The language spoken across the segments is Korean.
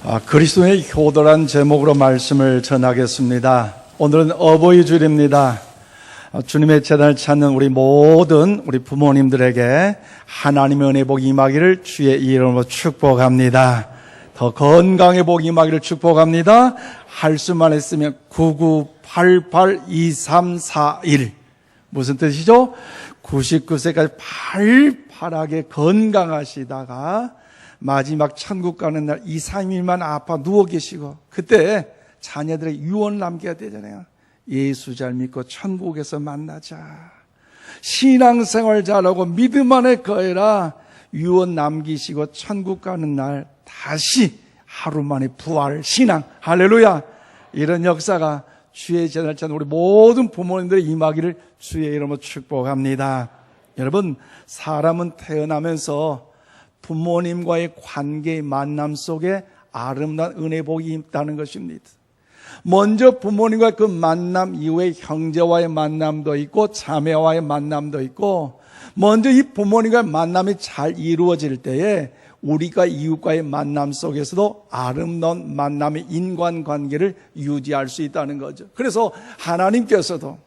그리스도의 효도란 제목으로 말씀을 전하겠습니다. 오늘은 어버이 주일입니다. 주님의 재단을 찾는 우리 부모님들에게 하나님의 은혜 복이 임하기를 주의 이름으로 축복합니다. 더 건강의 복이 임하기를 축복합니다. 할 수만 있으면 99882341 무슨 뜻이죠? 99세까지 팔팔하게 건강하시다가 마지막 천국 가는 날 2, 3일만 아파 누워 계시고, 그때 자녀들의 유언 남겨야 되잖아요. 예수 잘 믿고 천국에서 만나자, 신앙생활 잘하고 믿음 안에 거해라, 유언 남기시고 천국 가는 날 다시 하루 만에 부활 신앙, 할렐루야. 이런 역사가 주의 재단을 찾는 우리 모든 부모님들의 임하기를 주의 이름으로 축복합니다. 여러분, 사람은 태어나면서 부모님과의 관계의 만남 속에 아름다운 은혜 복이 있다는 것입니다. 먼저 부모님과 그 만남 이후에 형제와의 만남도 있고 자매와의 만남도 있고, 먼저 이 부모님과의 만남이 잘 이루어질 때에 우리가 이웃과의 만남 속에서도 아름다운 만남의 인간관계를 유지할 수 있다는 거죠. 그래서 하나님께서도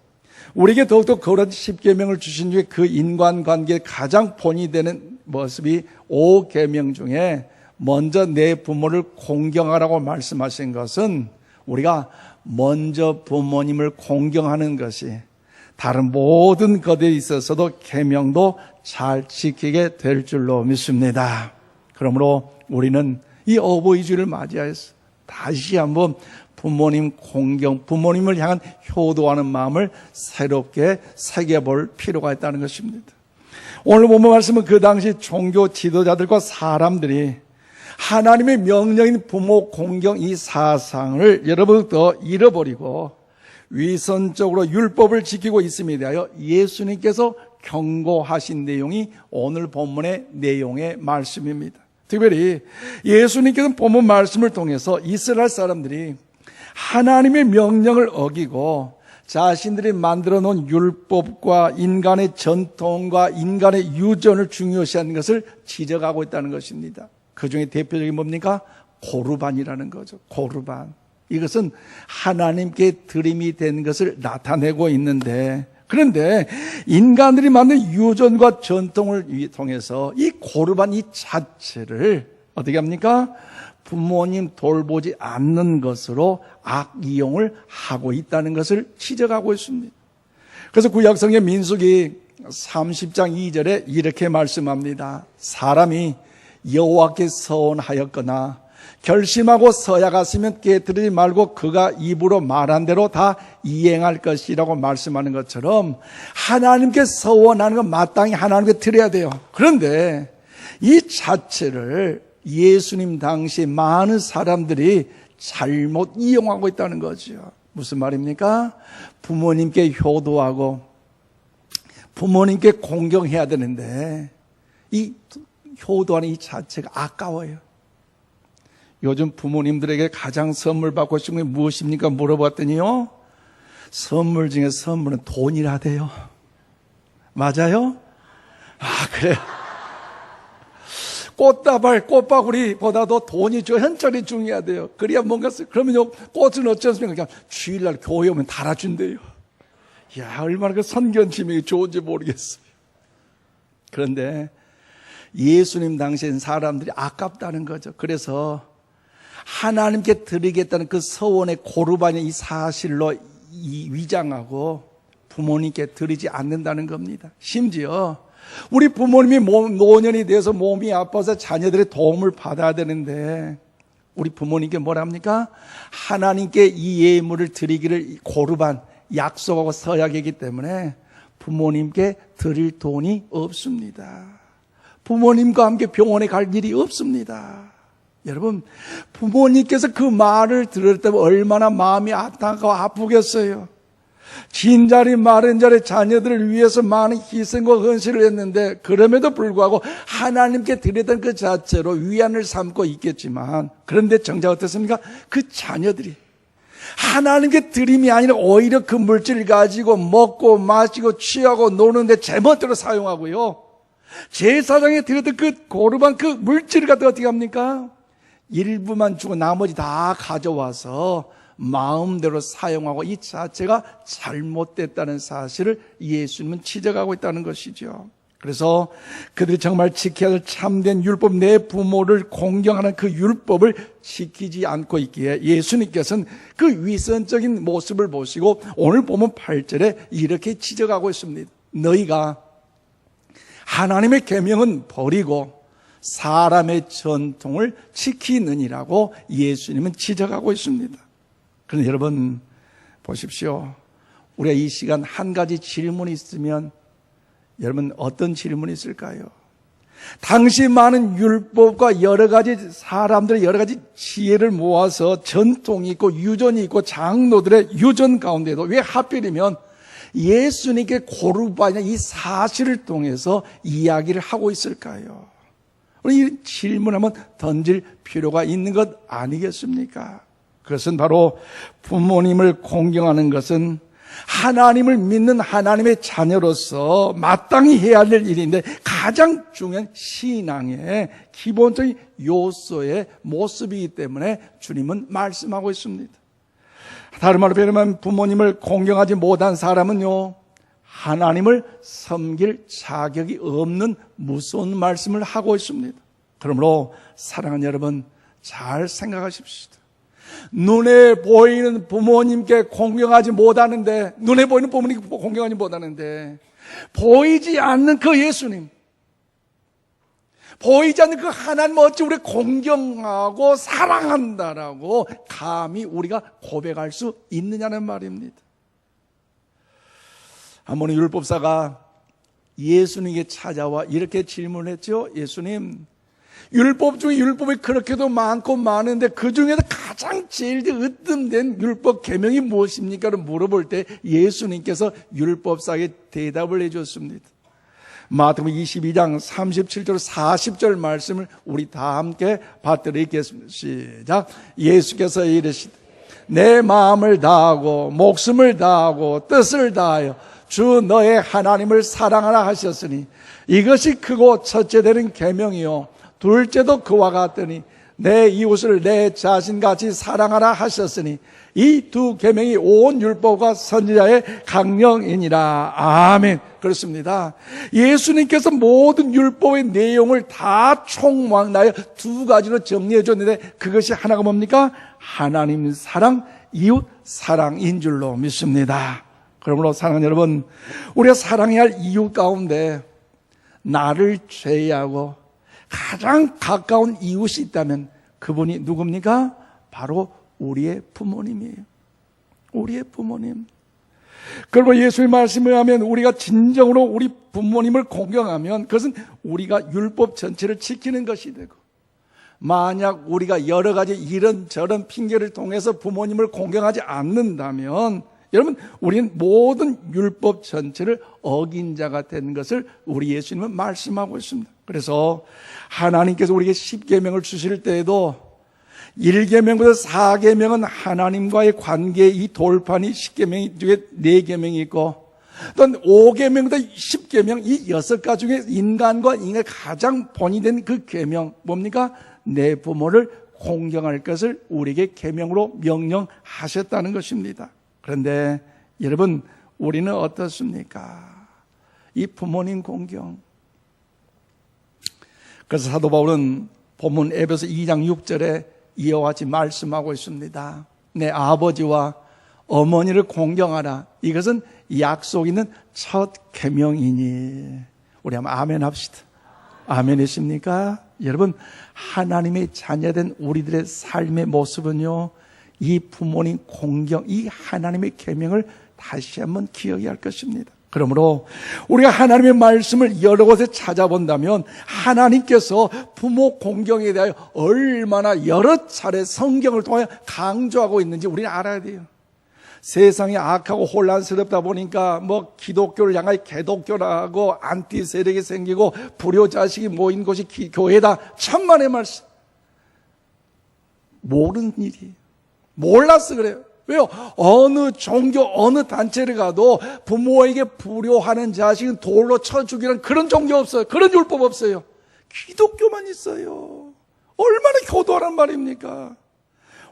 우리에게 더욱더 거룩한 십계명을 주신 중에 그 인간관계의 가장 본이 되는 모습이 5계명 중에 먼저 내 부모를 공경하라고 말씀하신 것은, 우리가 먼저 부모님을 공경하는 것이 다른 모든 것에 있어서도 계명도 잘 지키게 될 줄로 믿습니다. 그러므로 우리는 이 어버이 주일을 맞이해서 다시 한번 부모님 공경, 부모님을 향한 효도하는 마음을 새롭게 새겨볼 필요가 있다는 것입니다. 오늘 본문 말씀은 그 당시 종교 지도자들과 사람들이 하나님의 명령인 부모 공경 이 사상을 여러분부터 잃어버리고 위선적으로 율법을 지키고 있음에 대하여 예수님께서 경고하신 내용이 오늘 본문의 내용의 말씀입니다. 특별히 예수님께서는 본문 말씀을 통해서 이스라엘 사람들이 하나님의 명령을 어기고 자신들이 만들어 놓은 율법과 인간의 전통과 인간의 유전을 중요시하는 것을 지적하고 있다는 것입니다. 그 중에 대표적인 뭡니까? 고르반이라는 거죠. 고르반. 이것은 하나님께 드림이 된 것을 나타내고 있는데, 그런데 인간들이 만든 유전과 전통을 통해서 이 고르반 이 자체를 어떻게 합니까? 부모님 돌보지 않는 것으로 악이용을 하고 있다는 것을 지적하고 있습니다. 그래서 구약성의 민수기 30장 2절에 이렇게 말씀합니다. 사람이 여호와께 서원하였거나 결심하고 서약하시면 깨뜨리지 말고 그가 입으로 말한 대로 다 이행할 것이라고 말씀하는 것처럼, 하나님께 서원하는 건 마땅히 하나님께 드려야 돼요. 그런데 이 자체를 예수님 당시 많은 사람들이 잘못 이용하고 있다는 거죠. 무슨 말입니까? 부모님께 효도하고 부모님께 공경해야 되는데 이 효도하는 이 자체가 아까워요. 요즘 부모님들에게 가장 선물 받고 싶은 게 무엇입니까? 물어봤더니요, 선물 중에 선물은 돈이라대요. 맞아요? 그래요. 꽃바구리보다도 돈이 현찰이 중요하대요. 그래야 뭔가 그러면요, 꽃은 어쩌습니까? 그냥 주일날 교회 오면 달아준대요. 얼마나 그 선견지명이 좋은지 모르겠어요. 그런데 예수님 당시엔 사람들이 아깝다는 거죠. 그래서 하나님께 드리겠다는 그 서원의 고르반의 이 사실로 위장하고 부모님께 드리지 않는다는 겁니다. 심지어 우리 부모님이 노년이 돼서 몸이 아파서 자녀들의 도움을 받아야 되는데, 우리 부모님께 뭐라 합니까? 하나님께 이 예물을 드리기를 고르반, 약속하고 서약이기 때문에 부모님께 드릴 돈이 없습니다. 부모님과 함께 병원에 갈 일이 없습니다. 여러분, 부모님께서 그 말을 들을 때 얼마나 마음이 안타깝고 아프겠어요. 진자리 마른 자리 자녀들을 위해서 많은 희생과 헌신을 했는데, 그럼에도 불구하고 하나님께 드렸던 그 자체로 위안을 삼고 있겠지만, 그런데 정작 어떻습니까? 그 자녀들이 하나님께 드림이 아니라 오히려 그 물질을 가지고 먹고 마시고 취하고 노는데 제멋대로 사용하고요, 제사장에 드렸던 그 고르반 그 물질을 갖다 어떻게 합니까? 일부만 주고 나머지 다 가져와서 마음대로 사용하고 이 자체가 잘못됐다는 사실을 예수님은 지적하고 있다는 것이죠. 그래서 그들이 정말 지켜야 할 참된 율법, 내 부모를 공경하는 그 율법을 지키지 않고 있기에 예수님께서는 그 위선적인 모습을 보시고 오늘 보면 8절에 이렇게 지적하고 있습니다. 너희가 하나님의 계명은 버리고 사람의 전통을 지키느니라고 예수님은 지적하고 있습니다. 그런데 여러분 보십시오. 우리가 이 시간 한 가지 질문이 있으면 여러분 어떤 질문이 있을까요? 당시 많은 율법과 여러 가지 사람들의 여러 가지 지혜를 모아서 전통이 있고 유전이 있고 장로들의 유전 가운데도 왜 하필이면 예수님께 고르바냐 이 사실을 통해서 이야기를 하고 있을까요? 우리 이 질문 한번 던질 필요가 있는 것 아니겠습니까? 그것은 바로 부모님을 공경하는 것은 하나님을 믿는 하나님의 자녀로서 마땅히 해야 될 일인데 가장 중요한 신앙의 기본적인 요소의 모습이기 때문에 주님은 말씀하고 있습니다. 다른 말로 표현하면 부모님을 공경하지 못한 사람은요, 하나님을 섬길 자격이 없는 무서운 말씀을 하고 있습니다. 그러므로 사랑하는 여러분 잘 생각하십시오. 눈에 보이는 부모님께 공경하지 못하는데, 눈에 보이는 부모님께 공경하지 못하는데 보이지 않는 그 예수님, 보이지 않는 그 하나님 어찌 우리 공경하고 사랑한다라고 감히 우리가 고백할 수 있느냐는 말입니다. 한 번은 율법사가 예수님에게 찾아와 이렇게 질문했죠. 예수님, 율법 중에 율법이 그렇게도 많고 많은데 그 중에서 가장 제일 으뜸된 율법 계명이 무엇입니까? 를 물어볼 때 예수님께서 율법사에게 대답을 해줬습니다. 마태복음 22장 37절 40절 말씀을 우리 다 함께 받들어 읽겠습니다. 시작. 예수께서 이르시되 내 마음을 다하고 목숨을 다하고 뜻을 다하여 주 너의 하나님을 사랑하라 하셨으니 이것이 크고 첫째 되는 계명이요 둘째도 그와 같더니 내 이웃을 내 자신같이 사랑하라 하셨으니 이 두 계명이 온 율법과 선지자의 강령이니라. 아멘. 그렇습니다. 예수님께서 모든 율법의 내용을 다 총망라하여 두 가지로 정리해 줬는데 그것이 하나가 뭡니까? 하나님 사랑, 이웃 사랑인 줄로 믿습니다. 그러므로 사랑하는 여러분, 우리가 사랑해야 할 이웃 가운데 나를 제외하고 가장 가까운 이웃이 있다면 그분이 누굽니까? 바로 우리의 부모님이에요. 우리의 부모님. 그리고 예수의 말씀을 하면 우리가 진정으로 우리 부모님을 공경하면 그것은 우리가 율법 전체를 지키는 것이 되고, 만약 우리가 여러 가지 이런저런 핑계를 통해서 부모님을 공경하지 않는다면 여러분 우리는 모든 율법 전체를 어긴 자가 된 것을 우리 예수님은 말씀하고 있습니다. 그래서 하나님께서 우리에게 10계명을 주실 때에도 1계명부터 4계명은 하나님과의 관계의 이 돌판이 10계명 중에 4계명이 있고 또 5계명부터 10계명 이 6가지 중에 인간과 인간의 가장 본이 된 그 계명 뭡니까? 내 부모를 공경할 것을 우리에게 계명으로 명령하셨다는 것입니다. 그런데 여러분 우리는 어떻습니까? 이 부모님 공경. 그래서 사도 바울은 본문 에베소 2장 6절에 이와 같이 말씀하고 있습니다. 내 아버지와 어머니를 공경하라. 이것은 약속 있는 첫 계명이니. 우리 한번 아멘 합시다. 아멘이십니까? 여러분 하나님의 자녀된 우리들의 삶의 모습은요, 이 부모님 공경, 이 하나님의 계명을 다시 한번 기억해야 할 것입니다. 그러므로 우리가 하나님의 말씀을 여러 곳에 찾아본다면 하나님께서 부모 공경에 대하여 얼마나 여러 차례 성경을 통하여 강조하고 있는지 우리는 알아야 돼요. 세상이 악하고 혼란스럽다 보니까 뭐 기독교를 향하여 개독교라고 안티 세력이 생기고 불효자식이 모인 곳이 교회다. 천만의 말씀. 모르는 일이에요. 몰라서 그래요. 왜요? 어느 종교, 어느 단체를 가도 부모에게 불효하는 자식은 돌로 쳐 죽이는 그런 종교 없어요. 그런 율법 없어요. 기독교만 있어요. 얼마나 효도하란 말입니까?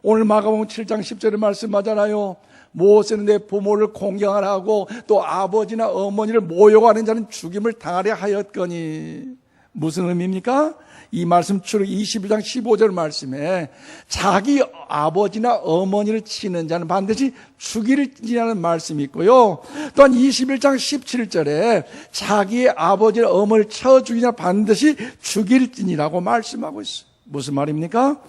오늘 마가복음 7장 10절의 말씀하잖아요. 모세는 내 부모를 공경하라고 또 아버지나 어머니를 모욕하는 자는 죽임을 당하려 하였거니. 무슨 의미입니까? 이 말씀 출애굽기 21장 15절 말씀에 자기 아버지나 어머니를 치는 자는 반드시 죽이리라는 말씀이 있고요. 또한 21장 17절에 자기의 아버지나 어머니를 쳐 죽이냐 반드시 죽일지니라고 말씀하고 있어요. 무슨 말입니까?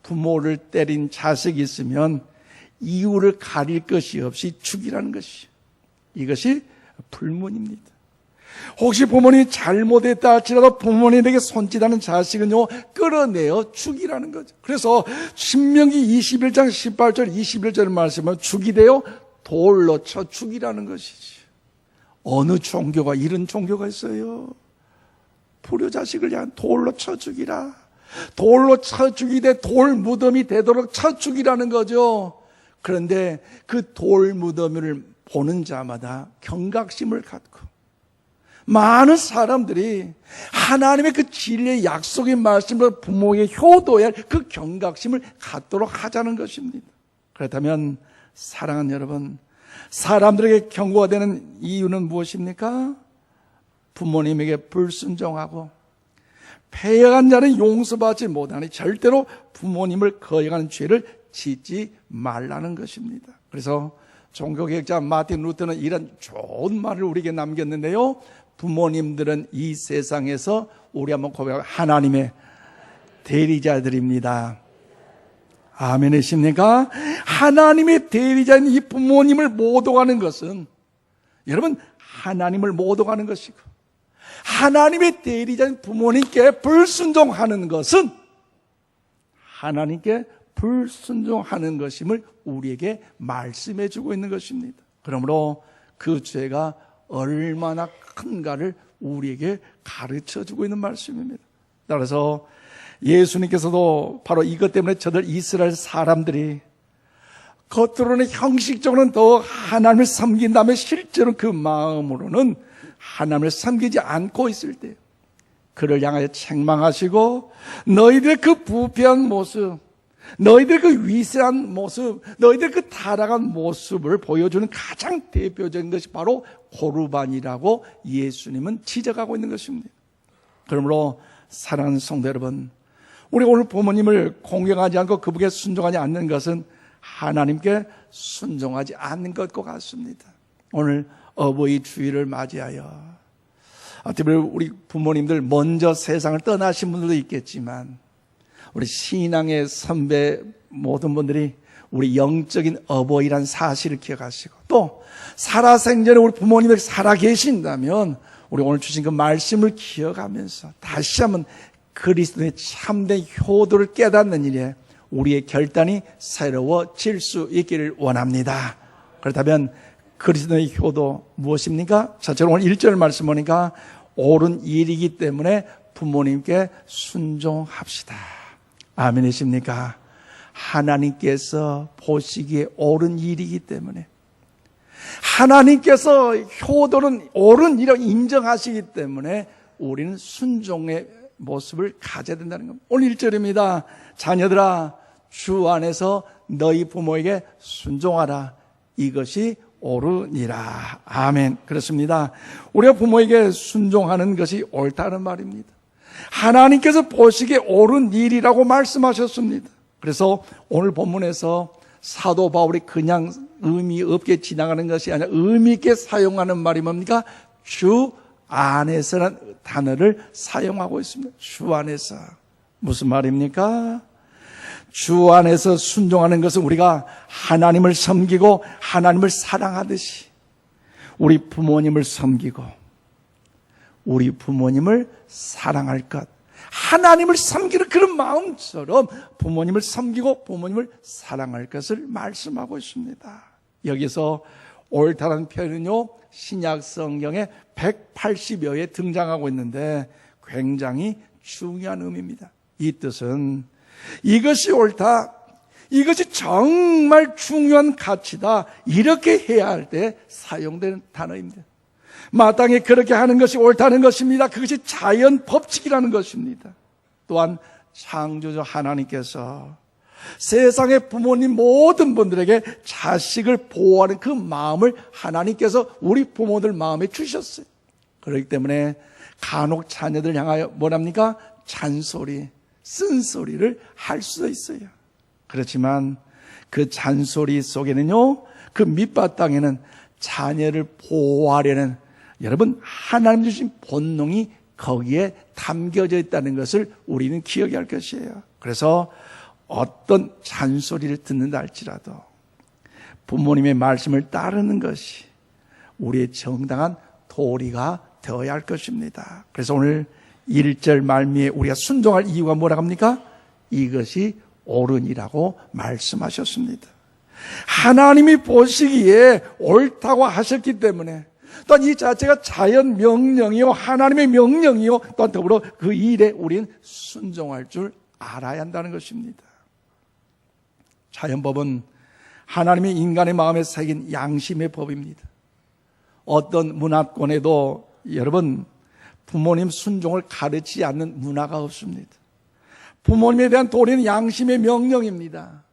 부모를 때린 자식이 있으면 이유를 가릴 것이 없이 죽이라는 것이요. 이것이 불문입니다. 혹시 부모님이 잘못했다 할지라도 부모님에게 손짓하는 자식은요, 끌어내어 죽이라는 거죠. 그래서 신명기 21장 18절 21절 말씀은 죽이되어 돌로 쳐 죽이라는 것이지. 어느 종교가 이런 종교가 있어요? 불효자식을 향한 돌로 쳐 죽이라. 돌로 쳐 죽이되 돌 무덤이 되도록 쳐 죽이라는 거죠. 그런데 그 돌 무덤을 보는 자마다 경각심을 갖고 많은 사람들이 하나님의 그 진리의 약속의 말씀을 부모에게 효도해야 할 그 경각심을 갖도록 하자는 것입니다. 그렇다면 사랑하는 여러분, 사람들에게 경고가 되는 이유는 무엇입니까? 부모님에게 불순종하고 패역한 자는 용서받지 못하니 절대로 부모님을 거역하는 죄를 짓지 말라는 것입니다. 그래서 종교개혁자 마틴 루터는 이런 좋은 말을 우리에게 남겼는데요. 부모님들은 이 세상에서 우리 한번 고백하고 하나님의 대리자들입니다. 아멘이십니까? 하나님의 대리자인 이 부모님을 모독하는 것은 여러분 하나님을 모독하는 것이고 하나님의 대리자인 부모님께 불순종하는 것은 하나님께 불순종하는 것임을 우리에게 말씀해 주고 있는 것입니다. 그러므로 그 죄가 얼마나 큰가를 우리에게 가르쳐 주고 있는 말씀입니다. 따라서 예수님께서도 바로 이것 때문에 저들 이스라엘 사람들이 겉으로는 형식적으로는 더 하나님을 섬긴다면 실제로 그 마음으로는 하나님을 섬기지 않고 있을 때 그를 향하여 책망하시고 너희들의 그 부패한 모습, 너희들 그 위세한 모습, 너희들 그 타락한 모습을 보여주는 가장 대표적인 것이 바로 고르반이라고 예수님은 지적하고 있는 것입니다. 그러므로 사랑하는 성도 여러분, 우리 오늘 부모님을 공경하지 않고 그분께 순종하지 않는 것은 하나님께 순종하지 않는 것과 같습니다. 오늘 어버이 주일을 맞이하여 어떻게 보면 우리 부모님들 먼저 세상을 떠나신 분들도 있겠지만 우리 신앙의 선배 모든 분들이 우리 영적인 어버이란 사실을 기억하시고 또 살아생전에 우리 부모님이 살아 계신다면 우리 오늘 주신 그 말씀을 기억하면서 다시 한번 그리스도의 참된 효도를 깨닫는 일에 우리의 결단이 새로워질 수 있기를 원합니다. 그렇다면 그리스도의 효도 무엇입니까? 저처럼 오늘 1절 말씀 보니까 옳은 일이기 때문에 부모님께 순종합시다. 아멘이십니까? 하나님께서 보시기에 옳은 일이기 때문에 하나님께서 효도는 옳은 일을 인정하시기 때문에 우리는 순종의 모습을 가져야 된다는 겁니다. 오늘 1절입니다. 자녀들아 주 안에서 너희 부모에게 순종하라. 이것이 옳으니라. 아멘. 그렇습니다. 우리가 부모에게 순종하는 것이 옳다는 말입니다. 하나님께서 보시기에 옳은 일이라고 말씀하셨습니다. 그래서 오늘 본문에서 사도 바울이 그냥 의미 없게 지나가는 것이 아니라 의미 있게 사용하는 말이 뭡니까? 주 안에서라는 단어를 사용하고 있습니다. 주 안에서. 무슨 말입니까? 주 안에서 순종하는 것은 우리가 하나님을 섬기고 하나님을 사랑하듯이 우리 부모님을 섬기고 우리 부모님을 사랑할 것, 하나님을 섬기는 그런 마음처럼 부모님을 섬기고 부모님을 사랑할 것을 말씀하고 있습니다. 여기서 옳다는 표현은요, 신약 성경에 180여에 등장하고 있는데 굉장히 중요한 의미입니다. 이 뜻은 이것이 옳다, 이것이 정말 중요한 가치다, 이렇게 해야 할 때 사용되는 단어입니다. 마땅히 그렇게 하는 것이 옳다는 것입니다. 그것이 자연 법칙이라는 것입니다. 또한 창조주 하나님께서 세상의 부모님 모든 분들에게 자식을 보호하는 그 마음을 하나님께서 우리 부모들 마음에 주셨어요. 그렇기 때문에 간혹 자녀들 향하여 뭐랍니까? 잔소리, 쓴소리를 할 수도 있어요. 그렇지만 그 잔소리 속에는요, 그 밑바닥 땅에는 자녀를 보호하려는 여러분 하나님 주신 본능이 거기에 담겨져 있다는 것을 우리는 기억해야 할 것이에요. 그래서 어떤 잔소리를 듣는다 할지라도 부모님의 말씀을 따르는 것이 우리의 정당한 도리가 되어야 할 것입니다. 그래서 오늘 1절 말미에 우리가 순종할 이유가 뭐라고 합니까? 이것이 옳으니라고 말씀하셨습니다. 하나님이 보시기에 옳다고 하셨기 때문에 또한 이 자체가 자연 명령이요 하나님의 명령이요 또한 더불어 그 일에 우리는 순종할 줄 알아야 한다는 것입니다. 자연법은 하나님이 인간의 마음에 새긴 양심의 법입니다. 어떤 문화권에도 여러분 부모님 순종을 가르치지 않는 문화가 없습니다. 부모님에 대한 도리는 양심의 명령입니다.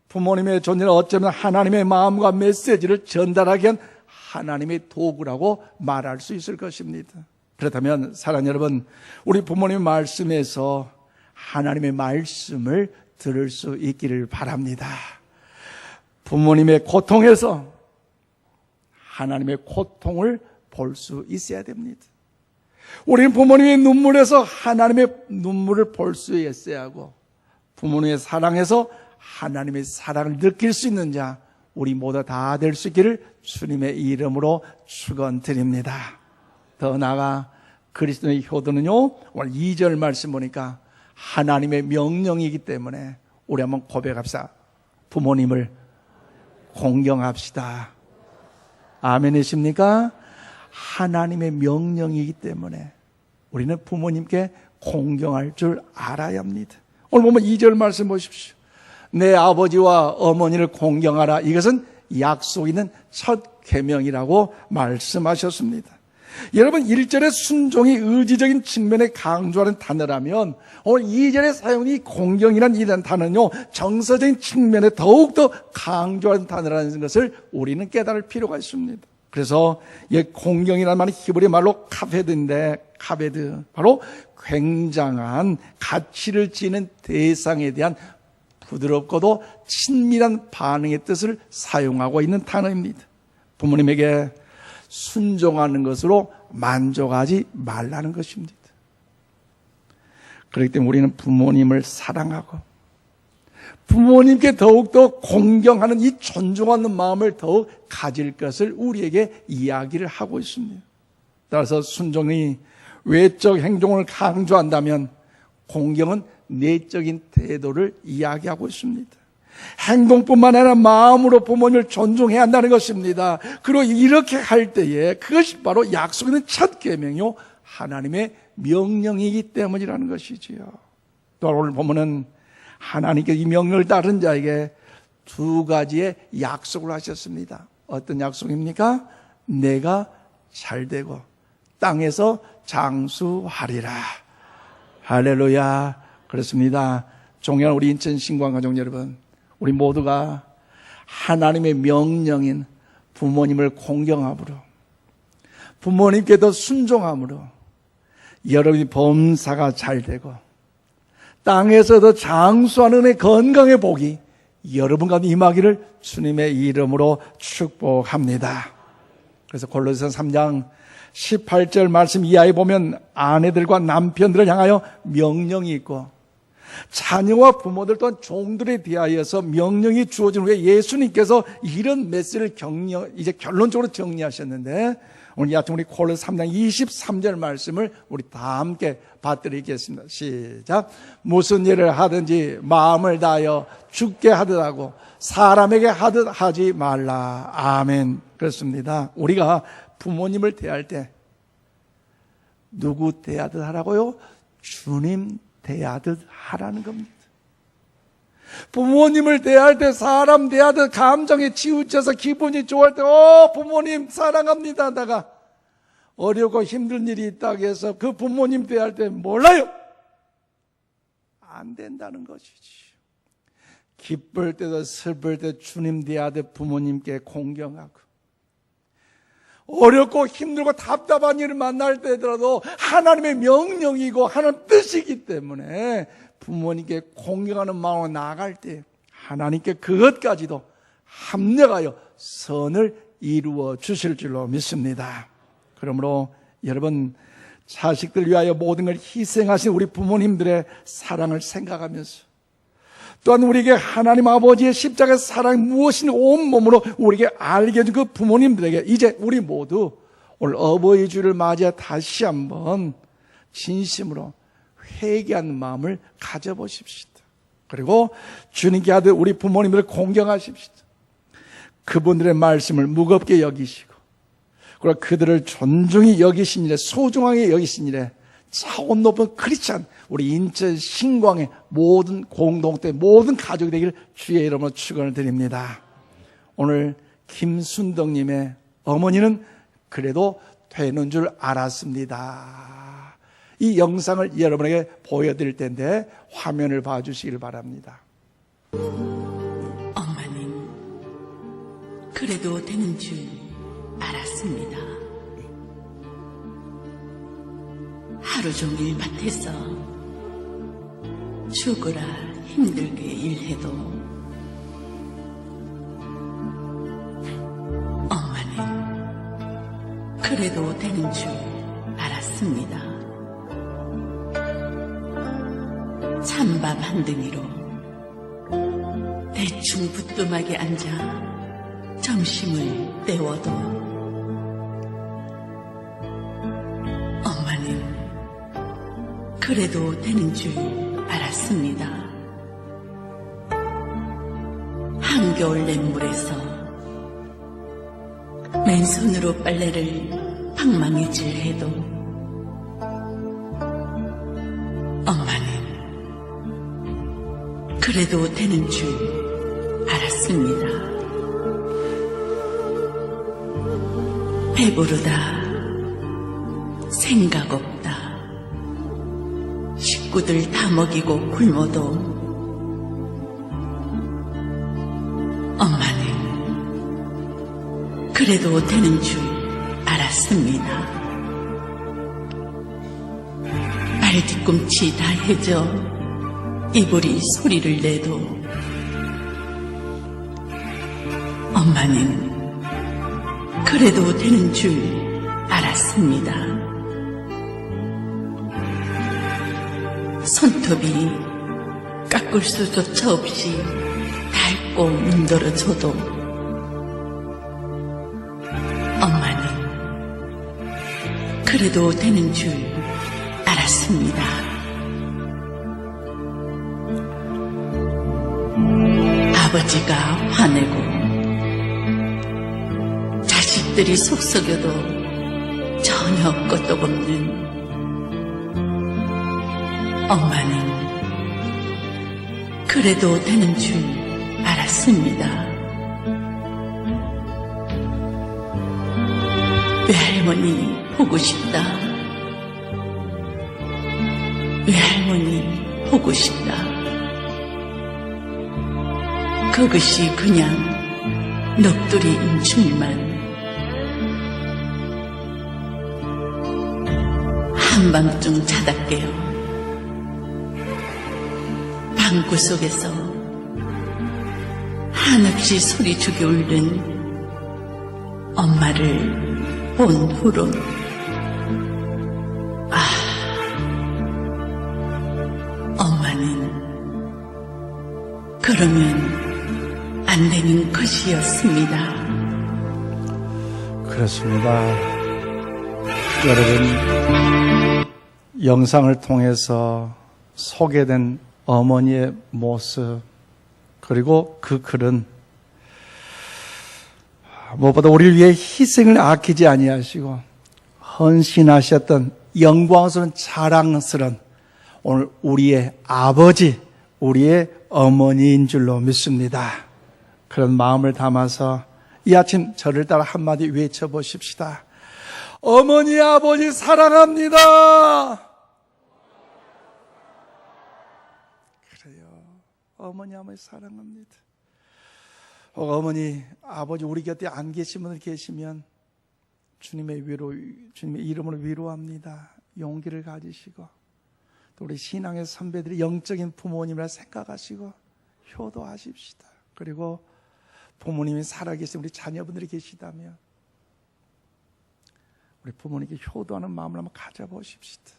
부모님의 존재는 어쩌면 하나님의 마음과 메시지를 전달하기 위한 하나님의 도구라고 말할 수 있을 것입니다. 그렇다면 사랑하는 여러분, 우리 부모님의 말씀에서 하나님의 말씀을 들을 수 있기를 바랍니다. 부모님의 고통에서 하나님의 고통을 볼 수 있어야 됩니다. 우리는 부모님의 눈물에서 하나님의 눈물을 볼 수 있어야 하고 부모님의 사랑에서 하나님의 사랑을 느낄 수 있는 자 우리 모두 다 될 수 있기를 주님의 이름으로 축원드립니다. 더 나아가 그리스도의 효도는요 오늘 2절 말씀 보니까 하나님의 명령이기 때문에 우리 한번 고백합시다. 부모님을 공경합시다. 아멘이십니까? 하나님의 명령이기 때문에 우리는 부모님께 공경할 줄 알아야 합니다. 오늘 보면 2절 말씀 보십시오. 내 아버지와 어머니를 공경하라. 이것은 약속 있는 첫 계명이라고 말씀하셨습니다. 여러분 1절의 순종이 의지적인 측면에 강조하는 단어라면 오늘 2절에 사용한 이 공경이라는 이런 단어는요 정서적인 측면에 더욱더 강조하는 단어라는 것을 우리는 깨달을 필요가 있습니다. 그래서 이 공경이라는 말은 히브리 말로 카베드인데 카베드 바로 굉장한 가치를 지닌 대상에 대한 부드럽고도 친밀한 반응의 뜻을 사용하고 있는 단어입니다. 부모님에게 순종하는 것으로 만족하지 말라는 것입니다. 그렇기 때문에 우리는 부모님을 사랑하고 부모님께 더욱더 공경하는 이 존중하는 마음을 더욱 가질 것을 우리에게 이야기를 하고 있습니다. 따라서 순종이 외적 행동을 강조한다면 공경은 내적인 태도를 이야기하고 있습니다. 행동뿐만 아니라 마음으로 부모님을 존중해야 한다는 것입니다. 그리고 이렇게 할 때에 그것이 바로 약속 있는 첫 계명이요 하나님의 명령이기 때문이라는 것이지요. 또 오늘 보면은 하나님께 이 명령을 따른 자에게 두 가지의 약속을 하셨습니다. 어떤 약속입니까? 내가 잘되고 땅에서 장수하리라. 할렐루야. 그렇습니다. 존경하는 우리 인천 신광가족 여러분, 우리 모두가 하나님의 명령인 부모님을 공경함으로 부모님께 더 순종함으로 여러분이 범사가 잘되고 땅에서도 장수하는 은혜 건강의 복이 여러분 가운데 임하기를 주님의 이름으로 축복합니다. 그래서 골로새서 3장 18절 말씀 이하에 보면 아내들과 남편들을 향하여 명령이 있고 자녀와 부모들 또한 종들에 대하여서 명령이 주어진 후에 예수님께서 이런 메시지를 이제 결론적으로 정리하셨는데 오늘 이 아침 우리 골로새 3장 23절 말씀을 우리 다 함께 받들이겠습니다. 시작. 무슨 일을 하든지 마음을 다하여 주께 하듯 하고 사람에게 하듯 하지 말라. 아멘. 그렇습니다. 우리가 부모님을 대할 때 누구 대하듯 하라고요? 주님 대하듯 하라는 겁니다. 부모님을 대할 때 사람 대하듯 감정에 치우쳐서 기분이 좋을 때 부모님 사랑합니다 하다가 어렵고 힘든 일이 있다고 해서 그 부모님 대할 때 몰라요. 안 된다는 것이지. 기쁠 때도 슬플 때 주님 대하되 부모님께 공경하고, 어렵고 힘들고 답답한 일을 만날 때더라도 하나님의 명령이고 하나님 뜻이기 때문에 부모님께 공경하는 마음으로 나아갈 때 하나님께 그것까지도 합력하여 선을 이루어 주실 줄로 믿습니다. 그러므로 여러분, 자식들 위하여 모든 걸 희생하신 우리 부모님들의 사랑을 생각하면서, 또한 우리에게 하나님 아버지의 십자가의 사랑이 무엇인지 온몸으로 우리에게 알게 해준 그 부모님들에게 이제 우리 모두 오늘 어버이 주를 맞이해 다시 한번 진심으로 회개하는 마음을 가져보십시다. 그리고 주님께 아들 우리 부모님들을 공경하십시다. 그분들의 말씀을 무겁게 여기시고, 그리고 그들을 존중히 여기신 일에, 소중하게 여기신 일에 차원 높은 크리스찬 우리 인천 신광의 모든 공동체, 모든 가족이 되기를 주의 이름으로 축원을 드립니다. 오늘 김순덕님의 어머니는 그래도 되는 줄 알았습니다. 이 영상을 여러분에게 보여드릴 텐데 화면을 봐주시길 바랍니다. 엄마는 그래도 되는 줄 알았습니다. 하루 종일 밭에서 죽으라 힘들게 일해도 엄마는 그래도 되는 줄 알았습니다. 찬밥 한 덩이로 대충 부뚜막에 앉아 점심을 때워도 엄마는 그래도 되는 줄 알았습니다. 한겨울 냇물에서 맨손으로 빨래를 방망이질해도 엄마는 그래도 되는 줄 알았습니다. 배부르다, 생각 없다, 식구들 다 먹이고 굶어도 엄마는 그래도 되는 줄 알았습니다. 발 뒤꿈치 다 해져 이불이 소리를 내도 엄마는 그래도 되는 줄 알았습니다. 손톱이 깎을 수조차 없이 닳고 문드러져도 엄마는 그래도 되는 줄 알았습니다. 아버지가 화내고 자식들이 속썩여도 전혀 끄떡없는 엄마는 그래도 되는 줄 알았습니다. 외할머니 보고 싶다. 외할머니 보고 싶다. 그것이 그냥 넋두리 인충만 한밤중 자다 깨어 방구석에서 한없이 소리죽여 울는 엄마를 본 후론 엄마는 그러면 안 되는 것이었습니다. 그렇습니다. 여러분, 영상을 통해서 소개된 어머니의 모습, 그리고 그 글은 무엇보다 우리를 위해 희생을 아끼지 아니하시고 헌신하셨던 영광스러운 자랑스러운 오늘 우리의 아버지, 우리의 어머니인 줄로 믿습니다. 그런 마음을 담아서 이 아침 저를 따라 한마디 외쳐보십시다. 어머니, 아버지 사랑합니다. 어머니 사랑합니다. 어머니, 아버지 우리 곁에 안 계신 분들 계시면 주님의 이름으로 위로합니다. 용기를 가지시고 또 우리 신앙의 선배들이 영적인 부모님이라 생각하시고 효도하십시다. 그리고 부모님이 살아계신 우리 자녀분들이 계시다면 우리 부모님께 효도하는 마음을 한번 가져보십시다.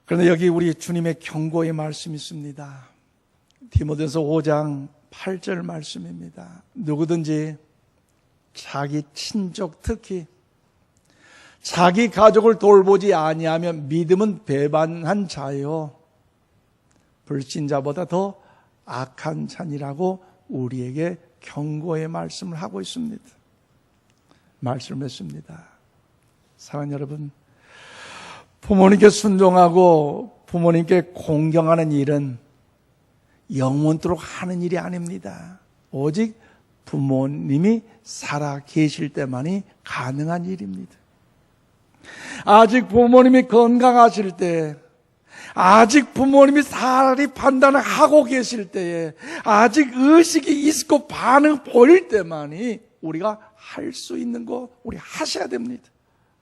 그런데 여기 우리 주님의 경고의 말씀이 있습니다. 디모데전서 5장 8절 말씀입니다. 누구든지 자기 친족, 특히 자기 가족을 돌보지 아니하면 믿음은 배반한 자요 불신자보다 더 악한 자니라고 우리에게 경고의 말씀을 하고 있습니다. 말씀을 했습니다. 사랑하는 여러분, 부모님께 순종하고 부모님께 공경하는 일은 영원토록 하는 일이 아닙니다. 오직 부모님이 살아 계실 때만이 가능한 일입니다. 아직 부모님이 건강하실 때, 아직 부모님이 살이 판단을 하고 계실 때에, 아직 의식이 있고 반응 보일 때만이 우리가 할 수 있는 거 우리 하셔야 됩니다.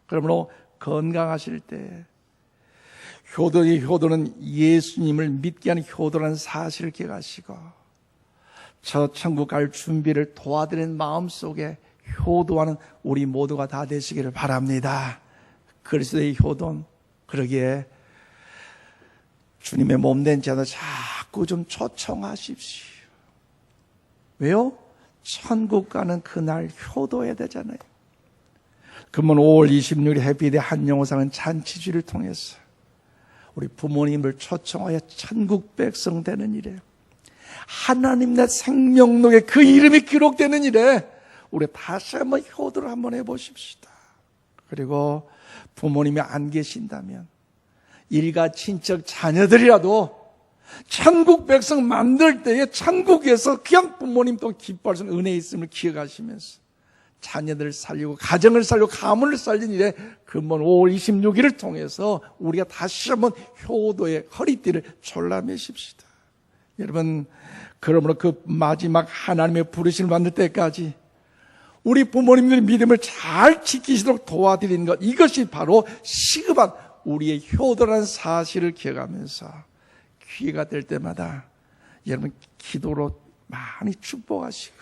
그러므로 건강하실 때 효도는 예수님을 믿게 하는 효도라는 사실을 기억하시고 저 천국 갈 준비를 도와드리는 마음속에 효도하는 우리 모두가 다 되시기를 바랍니다. 그리스도의 효도는 그러기에 주님의 몸된 자도 자꾸 좀 초청하십시오. 왜요? 천국 가는 그날 효도해야 되잖아요. 그러면 5월 26일 해피데이 한영호상은 잔치주를 통해서 우리 부모님을 초청하여 천국 백성 되는 일에 하나님 내 생명록에 그 이름이 기록되는 일에 우리 다시 한번 효도를 한번 해보십시다. 그리고 부모님이 안 계신다면 일가 친척 자녀들이라도 천국 백성 만들 때에 천국에서 그냥 부모님 또 기뻐할 수 있는 은혜 있음을 기억하시면서 자녀들을 살리고 가정을 살리고 가문을 살린 일에 금번 5월 26일을 통해서 우리가 다시 한번 효도의 허리띠를 졸라매십시다. 여러분, 그러므로 그 마지막 하나님의 부르심을 받을 때까지 우리 부모님들의 믿음을 잘 지키시도록 도와드리는 것, 이것이 바로 시급한 우리의 효도라는 사실을 기억하면서 기회가 될 때마다 여러분 기도로 많이 축복하시고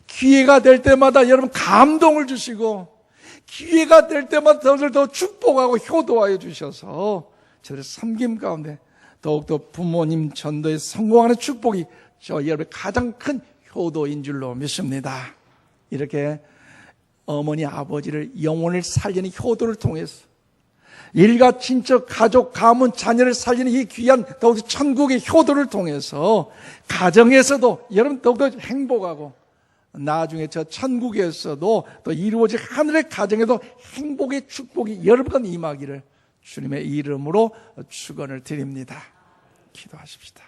기회가 될 때마다 여러분 감동을 주시고 기회가 될 때마다 더 축복하고 효도하여 주셔서 저들 섬김 가운데 더욱더 부모님 전도에 성공하는 축복이 저 여러분의 가장 큰 효도인 줄로 믿습니다. 이렇게 어머니 아버지를 영혼을 살리는 효도를 통해서 일가 친척 가족 가문 자녀를 살리는 이 귀한 더욱더 천국의 효도를 통해서 가정에서도 여러분 더욱더 행복하고 나중에 저 천국에서도 또 이루어질 하늘의 가정에도 행복의 축복이 여러분 임하기를 주님의 이름으로 축원을 드립니다. 기도하십시다.